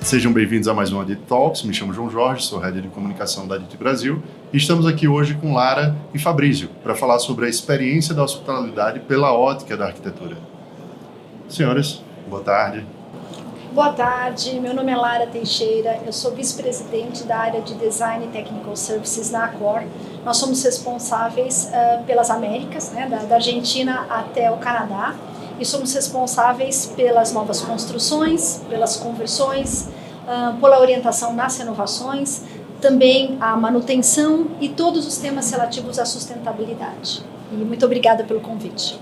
Sejam bem-vindos a mais um Adit Talks. Me chamo João Jorge, sou Head de Comunicação da Adit Brasil e estamos aqui hoje com Lara e Fabrício para falar sobre a experiência da hospitalidade pela ótica da arquitetura. Senhores, boa tarde. Boa tarde, meu nome é Lara Teixeira, eu sou vice-presidente da área de Design e Technical Services na Accor. Nós somos responsáveis pelas Américas, né, da Argentina até o Canadá, e somos responsáveis pelas novas construções, pelas conversões, pela orientação nas renovações, também a manutenção e todos os temas relativos à sustentabilidade. E muito obrigada pelo convite.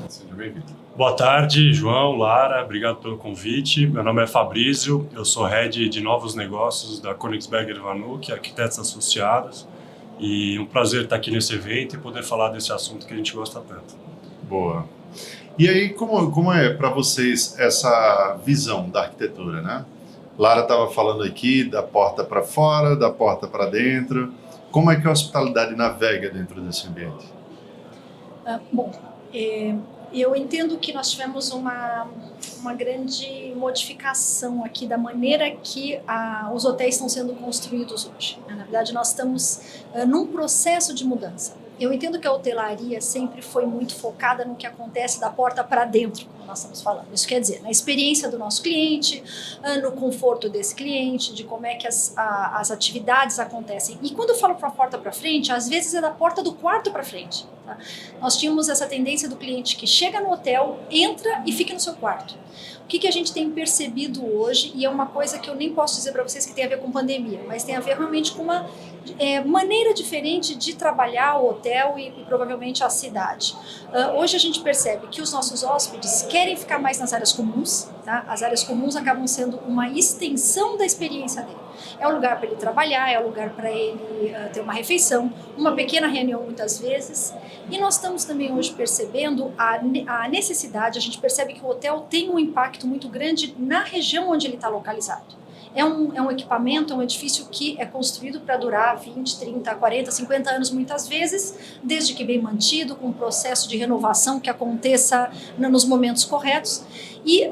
Seja bem-vindo. Boa tarde, João, Lara, obrigado pelo convite. Meu nome é Fabrício, eu sou Head de Novos Negócios da Koenigsberger Vanuc, Arquitetos Associados, e um prazer estar aqui nesse evento e poder falar desse assunto que a gente gosta tanto. Boa. E aí, como é para vocês essa visão da arquitetura, né? Lara estava falando aqui da porta para fora, da porta para dentro. Como é que a hospitalidade navega dentro desse ambiente? Eu entendo que nós tivemos uma grande modificação aqui da maneira que os hotéis estão sendo construídos hoje. Na verdade, nós estamos num processo de mudança. Eu entendo que a hotelaria sempre foi muito focada no que acontece da porta para dentro, como nós estamos falando. Isso quer dizer, na experiência do nosso cliente, no conforto desse cliente, de como é que as atividades acontecem. E quando eu falo para a porta para frente, às vezes é da porta do quarto para frente. Tá? Nós tínhamos essa tendência do cliente que chega no hotel, entra e fica no seu quarto. O que a gente tem percebido hoje, e é uma coisa que eu nem posso dizer para vocês que tem a ver com pandemia, mas tem a ver realmente com uma maneira diferente de trabalhar o hotel e provavelmente a cidade. Hoje a gente percebe que os nossos hóspedes querem ficar mais nas áreas comuns, tá? As áreas comuns acabam sendo uma extensão da experiência dele. É um lugar para ele trabalhar, é um lugar para ele ter uma refeição, uma pequena reunião muitas vezes. E nós estamos também hoje percebendo a necessidade, a gente percebe que o hotel tem um impacto muito grande na região onde ele está localizado. É um equipamento, é um edifício que é construído para durar 20, 30, 40, 50 anos muitas vezes, desde que bem mantido, com um processo de renovação que aconteça nos momentos corretos. E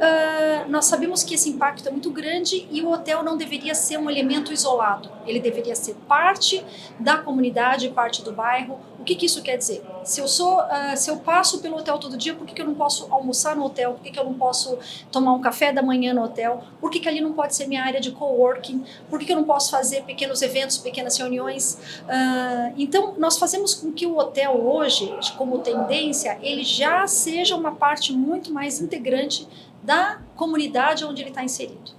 nós sabemos que esse impacto é muito grande e o hotel não deveria ser um elemento isolado. Ele deveria ser parte da comunidade, parte do bairro. O que isso quer dizer? Se eu passo pelo hotel todo dia, por que eu não posso almoçar no hotel? Por que eu não posso tomar um café da manhã no hotel? Por que ali não pode ser minha área de coworking? Por que eu não posso fazer pequenos eventos, pequenas reuniões? Então, nós fazemos com que o hotel hoje, como tendência, ele já seja uma parte muito mais integrante da comunidade onde ele está inserido.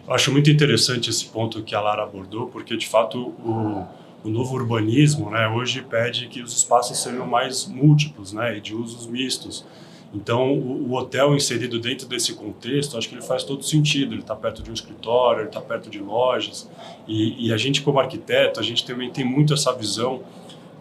Eu acho muito interessante esse ponto que a Lara abordou, porque de fato o novo urbanismo, né, hoje pede que os espaços sejam mais múltiplos, né, e de usos mistos. Então, o hotel inserido dentro desse contexto, acho que ele faz todo sentido. Ele está perto de um escritório, ele está perto de lojas. E a gente, como arquiteto, a gente também tem muito essa visão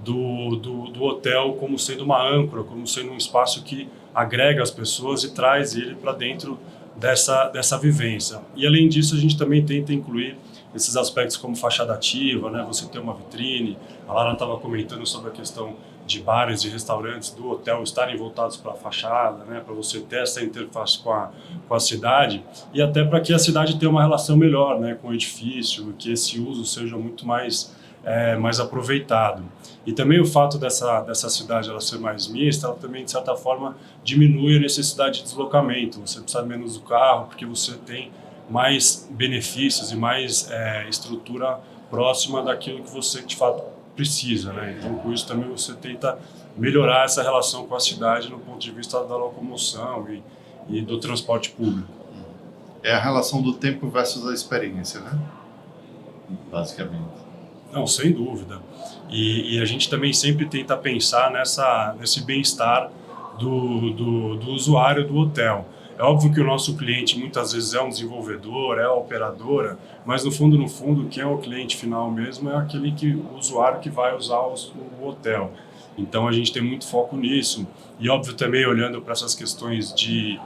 do hotel como sendo uma âncora, como sendo um espaço que agrega as pessoas e traz ele para dentro dessa vivência. E, além disso, a gente também tenta incluir esses aspectos como fachada ativa, né? Você ter uma vitrine. A Lara estava comentando sobre a questão de bares e restaurantes do hotel estarem voltados para a fachada, né? Para você ter essa interface com a cidade e até para que a cidade tenha uma relação melhor, né, com o edifício, que esse uso seja muito mais aproveitado. E também o fato dessa cidade ela ser mais mista, ela também, de certa forma, diminui a necessidade de deslocamento. Você precisa menos do carro, porque você tem mais benefícios e mais estrutura próxima daquilo que você, de fato, precisa, né? Então, com isso também você tenta melhorar essa relação com a cidade no ponto de vista da locomoção e do transporte público. É a relação do tempo versus a experiência, né? Basicamente. Não, sem dúvida. E a gente também sempre tenta pensar nesse bem-estar do usuário do hotel. É óbvio que o nosso cliente muitas vezes é um desenvolvedor, é a operadora, mas no fundo, quem é o cliente final mesmo é o usuário que vai usar o hotel. Então a gente tem muito foco nisso. E óbvio também olhando para essas questões de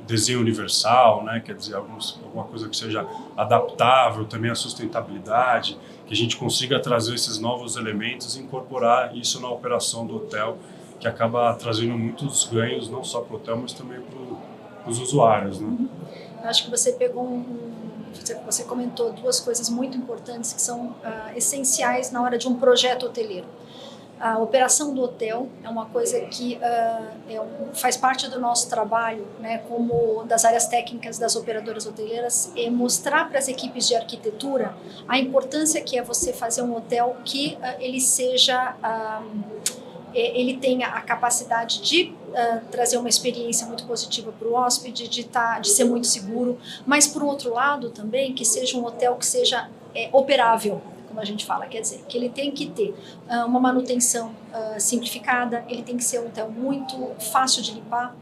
desenho universal, né? Quer dizer, alguma coisa que seja adaptável, também a sustentabilidade, que a gente consiga trazer esses novos elementos e incorporar isso na operação do hotel, que acaba trazendo muitos ganhos, não só para o hotel, mas também para os usuários, né? Eu acho que você pegou você comentou duas coisas muito importantes que são essenciais na hora de um projeto hoteleiro. A operação do hotel é uma coisa que faz parte do nosso trabalho, né, como das áreas técnicas das operadoras hoteleiras, é mostrar para as equipes de arquitetura a importância que é você fazer um hotel que ele seja... ele tenha a capacidade de trazer uma experiência muito positiva para o hóspede, de ser muito seguro, mas, por outro lado, também, que seja um hotel que seja operável, como a gente fala, quer dizer, que ele tem que ter uma manutenção simplificada, ele tem que ser um hotel muito fácil de limpar,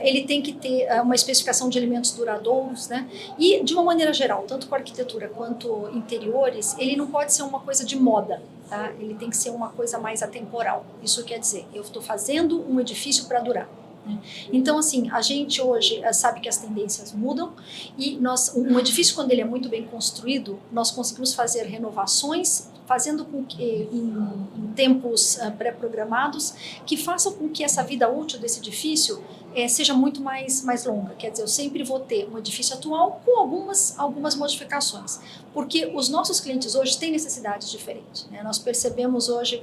ele tem que ter uma especificação de elementos duradouros, né? E, de uma maneira geral, tanto com arquitetura quanto interiores, ele não pode ser uma coisa de moda, tá? Ele tem que ser uma coisa mais atemporal. Isso quer dizer, eu estou fazendo um edifício para durar. Então, assim, a gente hoje sabe que as tendências mudam e um edifício, quando ele é muito bem construído, nós conseguimos fazer renovações, fazendo com que, em tempos pré-programados, que façam com que essa vida útil desse edifício seja muito mais longa. Quer dizer, eu sempre vou ter um edifício atual com algumas modificações, porque os nossos clientes hoje têm necessidades diferentes, né? Nós percebemos hoje,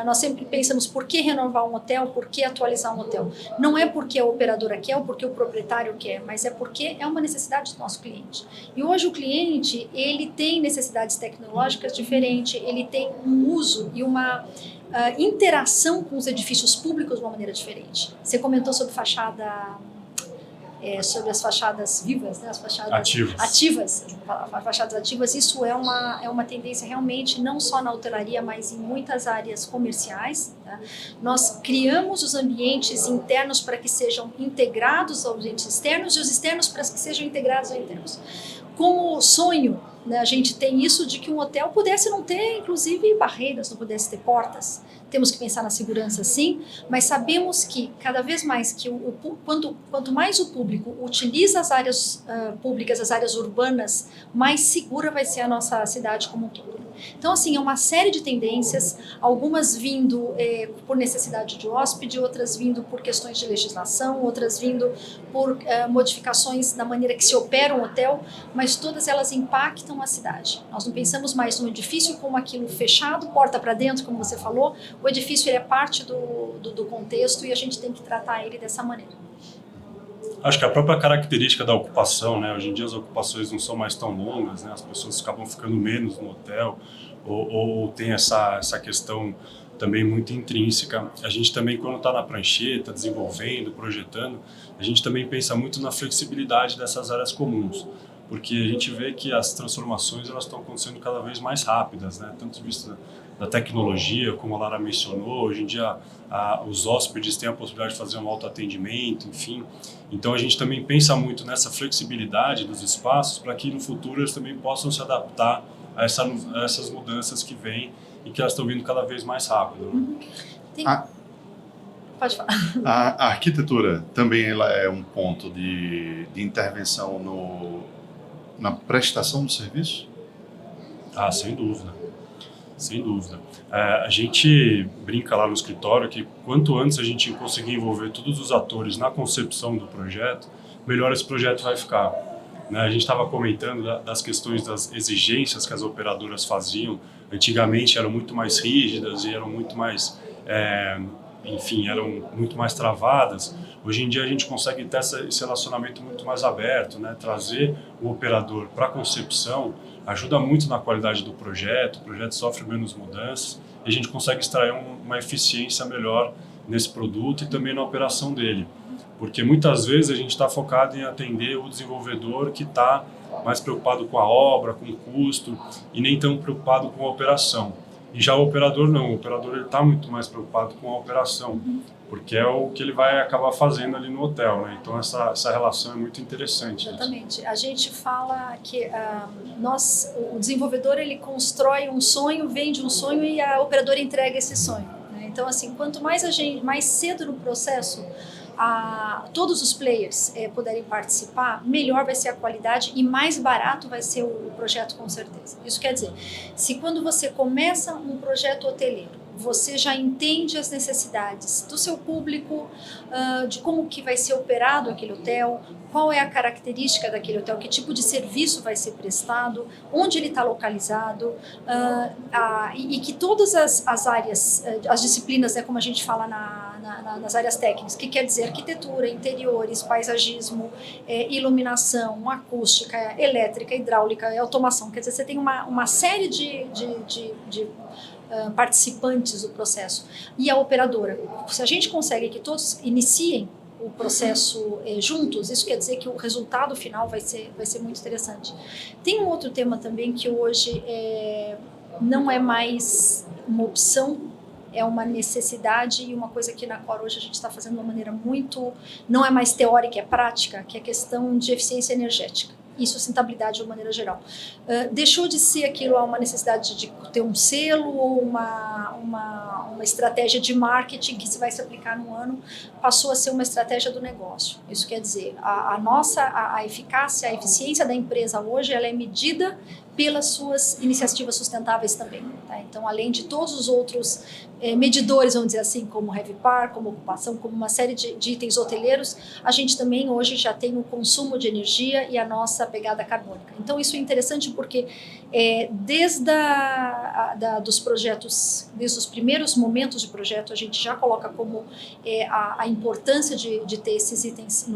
nós sempre pensamos por que renovar um hotel, por que atualizar um hotel. Não é porque a operadora quer ou porque o proprietário quer, mas é porque é uma necessidade do nosso cliente. E hoje o cliente, ele tem necessidades tecnológicas diferentes, ele tem um uso e uma interação com os edifícios públicos de uma maneira diferente. Você comentou sobre sobre as fachadas vivas, né? As fachadas ativas, fachadas ativas. Isso é uma tendência realmente não só na hotelaria, mas em muitas áreas comerciais, tá? Nós criamos os ambientes internos para que sejam integrados aos ambientes externos e os externos para que sejam integrados aos internos. Como sonho, né, a gente tem isso de que um hotel pudesse não ter, inclusive, barreiras, não pudesse ter portas. Temos que pensar na segurança, sim, mas sabemos que cada vez mais que quanto mais o público utiliza as áreas públicas, as áreas urbanas, mais segura vai ser a nossa cidade como um todo. Então, assim, é uma série de tendências, algumas vindo por necessidade de hóspede, outras vindo por questões de legislação, outras vindo por modificações na maneira que se opera um hotel, mas todas elas impactam a cidade. Nós não pensamos mais no edifício como aquilo fechado, porta para dentro, como você falou. O edifício ele é parte do contexto e a gente tem que tratar ele dessa maneira. Acho que a própria característica da ocupação, né? Hoje em dia as ocupações não são mais tão longas, né? As pessoas acabam ficando menos no hotel ou tem essa questão também muito intrínseca. A gente também, quando está na prancheta, desenvolvendo, projetando, a gente também pensa muito na flexibilidade dessas áreas comuns, porque a gente vê que as transformações elas estão acontecendo cada vez mais rápidas, né? Tanto de vista da tecnologia, como a Lara mencionou, hoje em dia os hóspedes têm a possibilidade de fazer um autoatendimento, enfim. Então a gente também pensa muito nessa flexibilidade dos espaços para que no futuro eles também possam se adaptar a essas mudanças que vêm e que elas estão vindo cada vez mais rápido. Né? Pode falar. A arquitetura também ela é um ponto de intervenção na prestação do serviço? Sem dúvida. Sem dúvida. A gente brinca lá no escritório que quanto antes a gente conseguir envolver todos os atores na concepção do projeto, melhor esse projeto vai ficar. Né? A gente estava comentando das questões das exigências que as operadoras faziam. Antigamente eram muito mais rígidas e eram muito mais, eram muito mais travadas. Hoje em dia a gente consegue ter esse relacionamento muito mais aberto, né? Trazer o operador para a concepção ajuda muito na qualidade do projeto, o projeto sofre menos mudanças e a gente consegue extrair uma eficiência melhor nesse produto e também na operação dele. Porque muitas vezes a gente está focado em atender o desenvolvedor que está mais preocupado com a obra, com o custo e nem tão preocupado com a operação. E já o operador não, o operador está muito mais preocupado com a operação, porque é o que ele vai acabar fazendo ali no hotel, né? Então essa relação é muito interessante. Exatamente. A gente fala que o desenvolvedor ele constrói um sonho, vende um sonho e a operadora entrega esse sonho. Né? Então assim, quanto mais mais cedo no processo todos os players puderem participar, melhor vai ser a qualidade e mais barato vai ser o projeto, com certeza. Isso quer dizer, se quando você começa um projeto hoteleiro, você já entende as necessidades do seu público, de como que vai ser operado aquele hotel, qual é a característica daquele hotel, que tipo de serviço vai ser prestado, onde ele está localizado, e que todas as áreas, as disciplinas, né, como a gente fala nas áreas técnicas, que quer dizer arquitetura, interiores, paisagismo, iluminação, acústica, elétrica, hidráulica, automação, quer dizer, você tem uma série de participantes do processo. E a operadora, se a gente consegue que todos iniciem o processo juntos, isso quer dizer que o resultado final vai ser muito interessante. Tem um outro tema também que hoje não é mais uma opção, é uma necessidade, e uma coisa que na Cor hoje a gente está fazendo de uma maneira muito, não é mais teórica, é prática, que é a questão de eficiência energética e sustentabilidade de uma maneira geral. Deixou de ser aquilo uma necessidade de ter um selo ou uma estratégia de marketing que se vai se aplicar num ano, passou a ser uma estratégia do negócio. Isso quer dizer, a eficácia, a eficiência da empresa hoje, ela é medida pelas suas iniciativas sustentáveis também. Tá? Então, além de todos os outros medidores, vamos dizer assim, como RevPAR, como ocupação, como uma série de itens hoteleiros, a gente também hoje já tem o consumo de energia e a nossa pegada carbônica. Então, isso é interessante porque desde dos projetos, desde os primeiros momentos de projeto, a gente já coloca como a importância de ter esses itens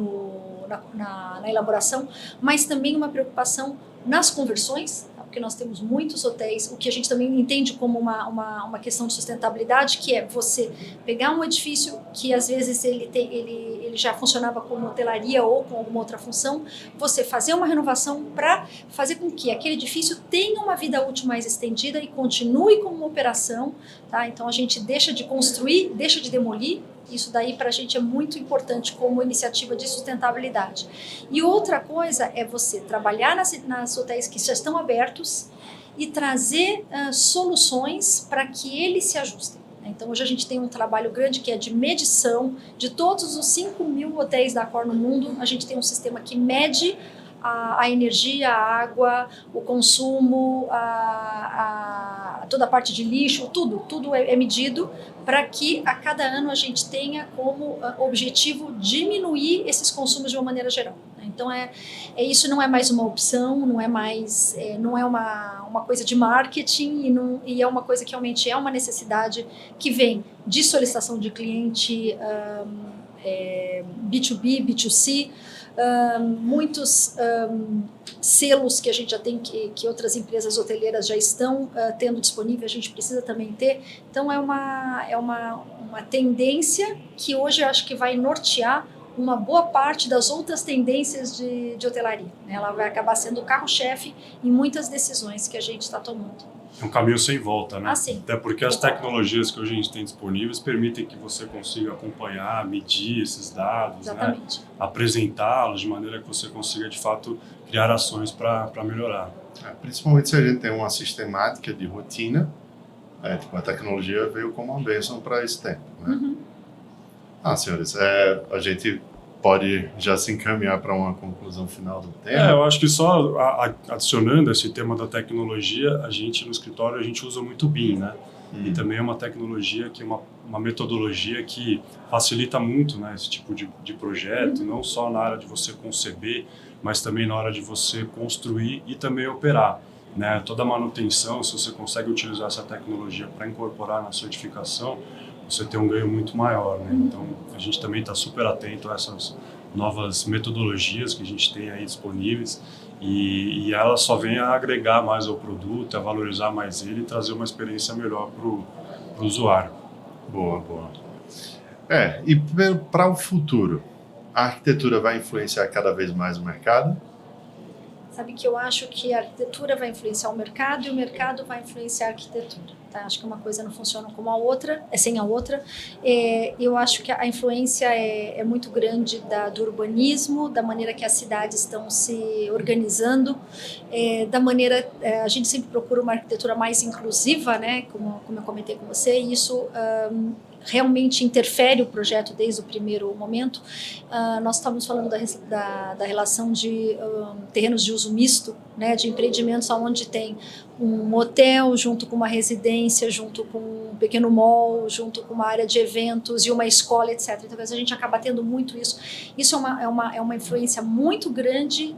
na elaboração, mas também uma preocupação nas conversões, porque nós temos muitos hotéis, o que a gente também entende como uma questão de sustentabilidade, que é você pegar um edifício que às vezes ele já funcionava como hotelaria ou com alguma outra função, você fazer uma renovação para fazer com que aquele edifício tenha uma vida útil mais estendida e continue como uma operação, tá? Então a gente deixa de construir, deixa de demolir. Isso daí para a gente é muito importante como iniciativa de sustentabilidade. E outra coisa é você trabalhar nas hotéis que já estão abertos e trazer soluções para que eles se ajustem. Então hoje a gente tem um trabalho grande que é de medição de todos os 5.000 hotéis da Cor no mundo. A gente tem um sistema que mede a energia, a água, o consumo, toda a parte de lixo, tudo é medido para que a cada ano a gente tenha como objetivo diminuir esses consumos de uma maneira geral. Então isso não é mais uma opção, não é uma coisa de marketing e é uma coisa que realmente é uma necessidade que vem de solicitação de cliente, B2B, B2C, muitos selos que a gente já tem, que outras empresas hoteleiras já estão tendo disponível, a gente precisa também ter. Então é uma tendência que hoje eu acho que vai nortear uma boa parte das outras tendências de hotelaria. Ela vai acabar sendo o carro-chefe em muitas decisões que a gente está tomando. É um caminho sem volta, né? Sim. Até porque as tecnologias que hoje a gente tem disponíveis permitem que você consiga acompanhar, medir esses dados, exatamente, né? Apresentá-los de maneira que você consiga, de fato, criar ações para melhorar. Principalmente se a gente tem uma sistemática de rotina, a tecnologia veio como uma bênção para esse tempo, né? Uhum. Senhores, a gente pode já se encaminhar para uma conclusão final do tema? Eu acho que só adicionando esse tema da tecnologia, a gente no escritório a gente usa muito o BIM, né? E também é uma tecnologia que é uma metodologia que facilita muito, né, esse tipo de projeto, não só na hora de você conceber, mas também na hora de você construir e também operar, né? Toda a manutenção, se você consegue utilizar essa tecnologia para incorporar na certificação, você tem um ganho muito maior, né? Então, a gente também está super atento a essas novas metodologias que a gente tem aí disponíveis e elas só vêm a agregar mais ao produto, a valorizar mais ele e trazer uma experiência melhor para o usuário. Boa. E para o futuro, a arquitetura vai influenciar cada vez mais o mercado? Sabe que eu acho que a arquitetura vai influenciar o mercado e o mercado vai influenciar a arquitetura. Tá? Acho que uma coisa não funciona como a outra, sem a outra. Eu acho que a influência é muito grande do urbanismo, da maneira que as cidades estão se organizando, da maneira... a gente sempre procura uma arquitetura mais inclusiva, né? Como eu comentei com você, e isso realmente interfere o projeto desde o primeiro momento. Nós estamos falando da relação de terrenos de uso misto, né, de empreendimentos onde tem um hotel junto com uma residência, junto com um pequeno mall, junto com uma área de eventos e uma escola, etc. Então, a gente acaba tendo muito isso. Isso é uma influência muito grande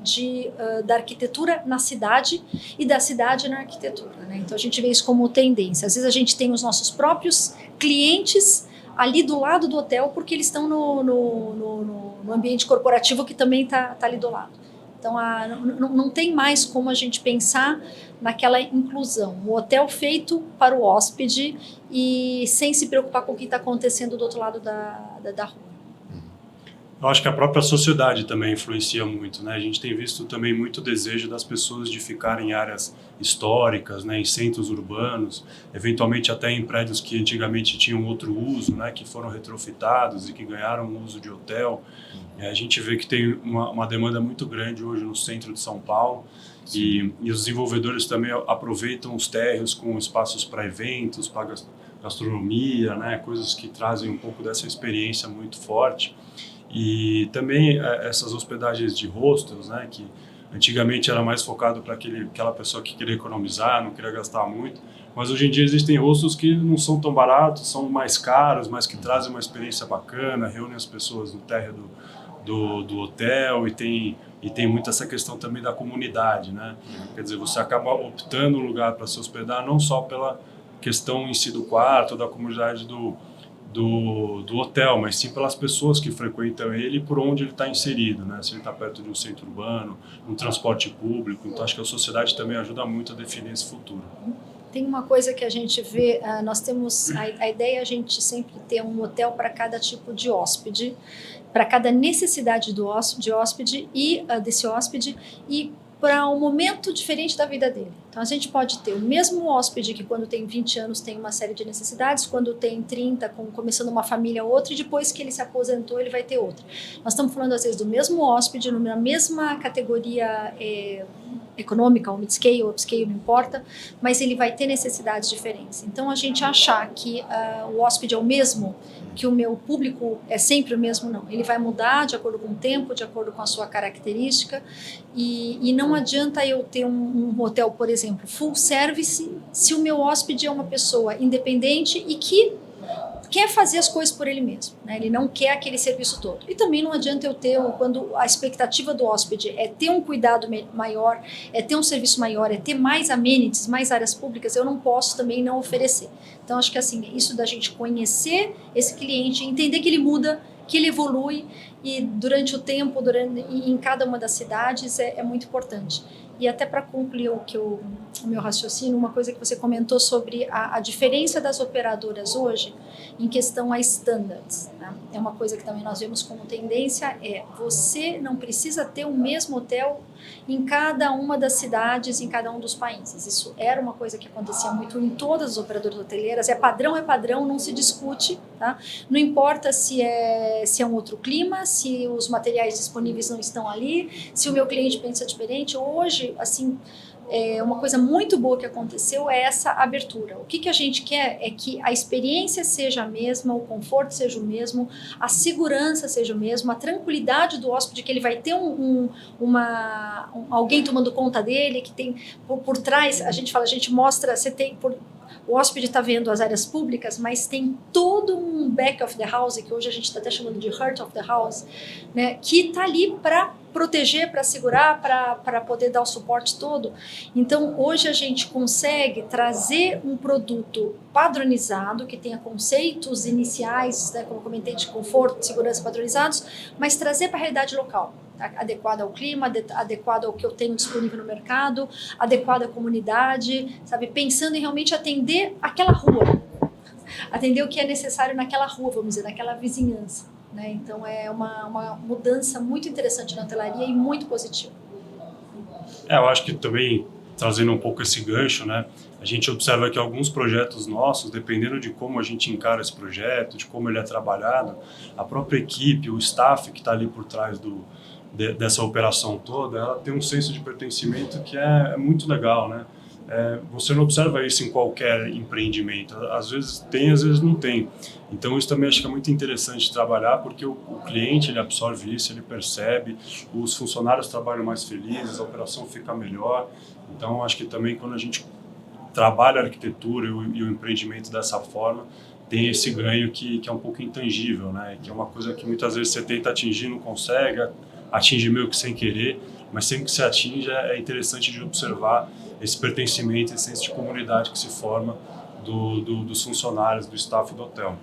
da arquitetura na cidade e da cidade na arquitetura, né? Então, a gente vê isso como tendência. Às vezes, a gente tem os nossos próprios clientes ali do lado do hotel, porque eles estão no ambiente corporativo que também está ali do lado. Então, não tem mais como a gente pensar naquela inclusão. O hotel feito para o hóspede e sem se preocupar com o que está acontecendo do outro lado da rua. Eu acho que a própria sociedade também influencia muito, né? A gente tem visto também muito desejo das pessoas de ficarem em áreas históricas, né? Em centros urbanos, eventualmente até em prédios que antigamente tinham outro uso, né? Que foram retrofitados e que ganharam o uso de hotel. A gente vê que tem uma demanda muito grande hoje no centro de São Paulo e os desenvolvedores também aproveitam os térreos com espaços para eventos, para gastronomia, né? Coisas que trazem um pouco dessa experiência muito forte. E também essas hospedagens de hostels, né, que antigamente era mais focado para aquela pessoa que queria economizar, não queria gastar muito, mas hoje em dia existem hostels que não são tão baratos, são mais caros, mas que trazem uma experiência bacana, reúnem as pessoas no térreo do hotel e tem muito essa questão também da comunidade, né? Quer dizer, você acaba optando um lugar para se hospedar não só pela questão em si do quarto, da comunidade do hotel, mas sim pelas pessoas que frequentam ele e por onde ele está inserido, né? Se ele está perto de um centro urbano, um transporte público. Então, acho que a sociedade também ajuda muito a definir esse futuro. Tem uma coisa que a gente vê, nós temos a ideia, a gente sempre ter um hotel para cada tipo de hóspede, para cada necessidade de hóspede e desse hóspede e para um momento diferente da vida dele. Então, a gente pode ter o mesmo hóspede que quando tem 20 anos tem uma série de necessidades, quando tem 30, começando uma família, outra, e depois que ele se aposentou, ele vai ter outra. Nós estamos falando, às vezes, do mesmo hóspede, na mesma categoria econômica, ou mid-scale, ou upscale, não importa, mas ele vai ter necessidades diferentes. Então, a gente achar que o hóspede é o mesmo, que o meu público é sempre o mesmo, não. Ele vai mudar de acordo com o tempo, de acordo com a sua característica, e não adianta eu ter um hotel, por exemplo, full service, se o meu hóspede é uma pessoa independente e que quer fazer as coisas por ele mesmo, né? Ele não quer aquele serviço todo. E também não adianta eu ter, quando a expectativa do hóspede é ter um cuidado maior, é ter um serviço maior, é ter mais amenities, mais áreas públicas, eu não posso também não oferecer. Então, acho que assim, isso da gente conhecer esse cliente, entender que ele muda, que ele evolui, e durante o tempo, em cada uma das cidades, é muito importante. E até para concluir o meu raciocínio, uma coisa que você comentou sobre a diferença das operadoras hoje em questão a standards, né? É uma coisa que também nós vemos como tendência, você não precisa ter o mesmo hotel em cada uma das cidades, em cada um dos países. Isso era uma coisa que acontecia muito em todas as operadoras hoteleiras, é padrão, não se discute, tá? Não importa se é um outro clima, se os materiais disponíveis não estão ali, se o meu cliente pensa diferente. Hoje, assim, uma coisa muito boa que aconteceu é essa abertura. O que a gente quer é que a experiência seja a mesma, o conforto seja o mesmo, a segurança seja o mesmo, a tranquilidade do hóspede, que ele vai ter alguém tomando conta dele, que tem por trás, a gente mostra, o hóspede está vendo as áreas públicas, mas tem todo um back of the house, que hoje a gente está até chamando de heart of the house, né, que está ali para proteger, para segurar, para poder dar o suporte todo. Então, hoje a gente consegue trazer um produto padronizado, que tenha conceitos iniciais, né, como eu comentei, de conforto, de segurança padronizados, mas trazer para a realidade local, tá? Adequado ao clima, adequado ao que eu tenho disponível no mercado, adequado à comunidade, sabe? Pensando em realmente atender aquela rua, atender o que é necessário naquela rua, vamos dizer, naquela vizinhança, né? Então, é uma mudança muito interessante na hotelaria e muito positiva. Eu acho que também, trazendo um pouco esse gancho, né, a gente observa que alguns projetos nossos, dependendo de como a gente encara esse projeto, de como ele é trabalhado, a própria equipe, o staff que está ali por trás dessa operação toda, ela tem um senso de pertencimento que é muito legal, né? você não observa isso em qualquer empreendimento. Às vezes tem, às vezes não tem. Então isso também acho que é muito interessante trabalhar, porque o cliente ele absorve isso, ele percebe, os funcionários trabalham mais felizes, a operação fica melhor. Então acho que também quando a gente trabalha a arquitetura e o empreendimento dessa forma, tem esse ganho que é um pouco intangível, né? Que é uma coisa que muitas vezes você tenta atingir, não consegue, atinge meio que sem querer, mas sempre que você atinge é interessante de observar esse pertencimento, esse senso de comunidade que se forma dos funcionários, do staff do hotel.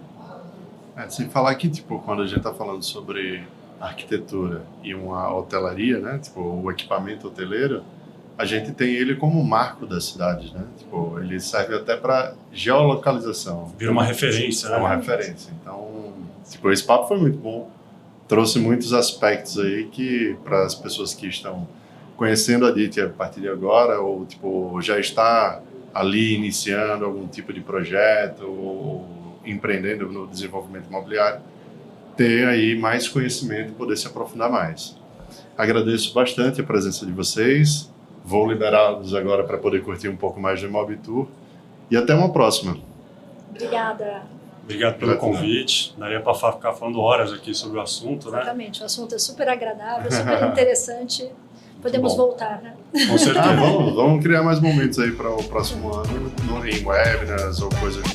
Sem falar que, tipo, quando a gente está falando sobre arquitetura e uma hotelaria, né? Tipo, o equipamento hoteleiro, a gente tem ele como um marco das cidades, né? Tipo, ele serve até para geolocalização. Vira uma referência, né? É uma referência. Então, tipo, esse papo foi muito bom. Trouxe muitos aspectos aí que, para as pessoas que estão conhecendo a DIT a partir de agora, ou, tipo, já está ali iniciando algum tipo de projeto, ou empreendendo no desenvolvimento imobiliário, ter aí mais conhecimento e poder se aprofundar mais. Agradeço bastante a presença de vocês. Vou liberá-los agora para poder curtir um pouco mais do Imob Tour. E até uma próxima. Obrigada. Obrigado pelo convite. Daria para ficar falando horas aqui sobre o assunto, né? Exatamente. O assunto é super agradável, super interessante. Podemos voltar, né? Com certeza. Vamos criar mais momentos aí para o próximo ano em webinars ou coisas